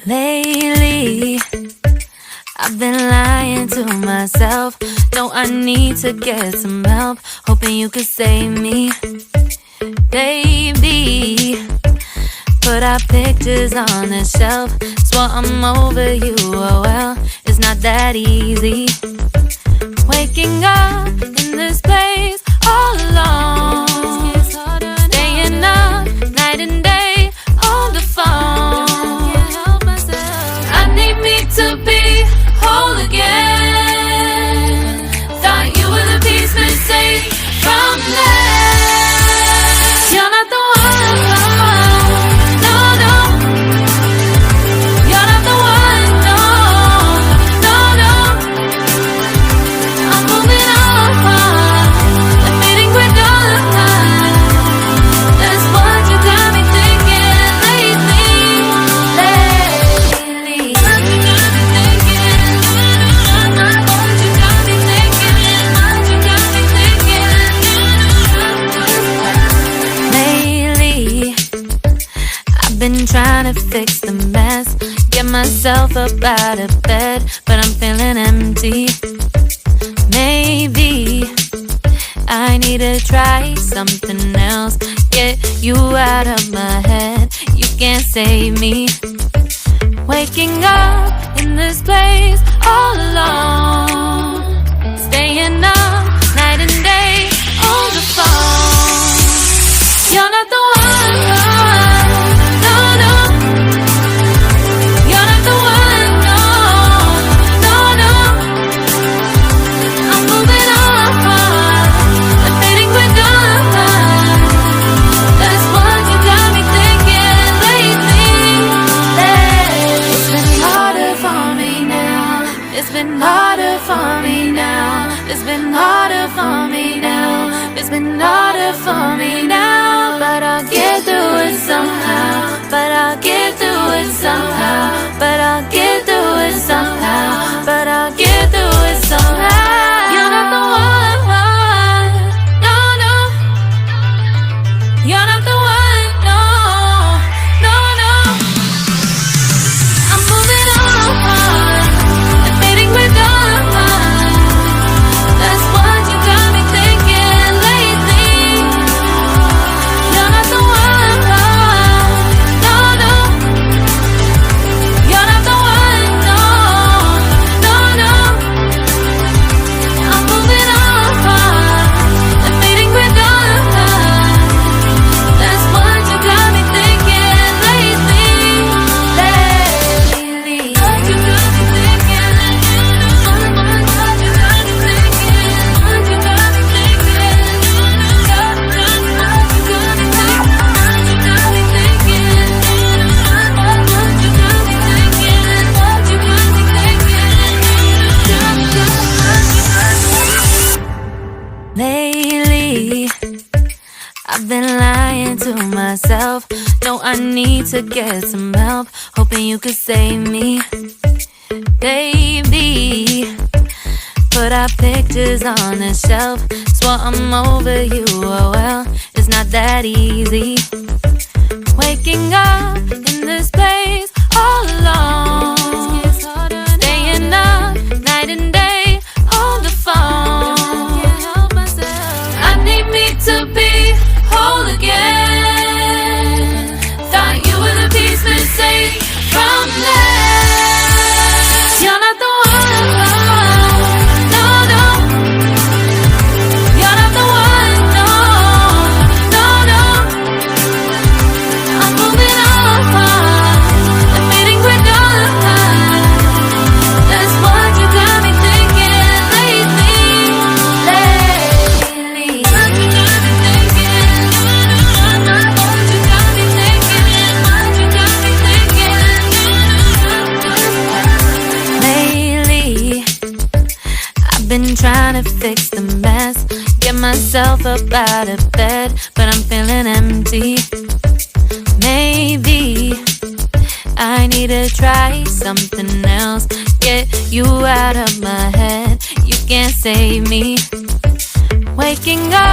Lately, I've been lying to myself. No, I need to get some help. Hoping you could save me, baby. Put our pictures on the shelf. Swore I'm over you, oh well, it's not that easy. Waking up in this place all alone, staying up night and day on the phone. I need me to be whole again. Thought you were the piece missing from last. You're not the one, no, no. You're not the one, no, no, no. I'm moving on, the feeling we're done. That's what you got me thinking lately. What you got me thinking? What you got me thinking? What you got me thinking? Lately, I've been trying to fix the mess, get myself up out of bed, but I'm feeling empty. Maybe I need to try something else, get you out of my head. You can't save me. Waking up in this place all alone, staying up night and day on the phone. You're not the one, no, no. You're not the one, no, no, no. I'm moving on, the feeling we're done. That's what you got me thinking lately. It's been harder for me now. It's been harder for me now. It's been harder for me now. It's been harder for me now. But I'll get through it somehow. But I'll get through it somehow. But I'll get through it somehow. But I'll get through it somehow. You're not the one, no, no. You're not the one, no, no, no. I'm moving on, the feeling we're done. That's what you got me thinking lately. You're not the one, no, no. You're not the one, no, no, no. I'm moving on, the feeling we're done. That's what you got me thinking lately. What you got me thinking? What you got me thinking? What you got me thinking? What you got me thinking? What you got me thinking? What you got me thinking? Lately, I've been lying to myself. No, I need to get some help. Hoping you could save me, baby. Put our pictures on the shelf. Swore I'm over you, oh well, it's not that easy. Waking up in this place all alone, staying up night and day on the phone. I need me to be whole again. Thought you were the piece missing from last. You're not the one, no, no. You're not the one, no, no, no. I'm moving on, the feeling we're done. That's what you got me thinking lately. What you got me thinking? What you got me thinking? What you got me thinking? Lately, I've been trying to fix the mess, get myself up out of bed, but I'm feeling empty. Maybe I need to try something else, get you out of my head. You can't save me. waking up.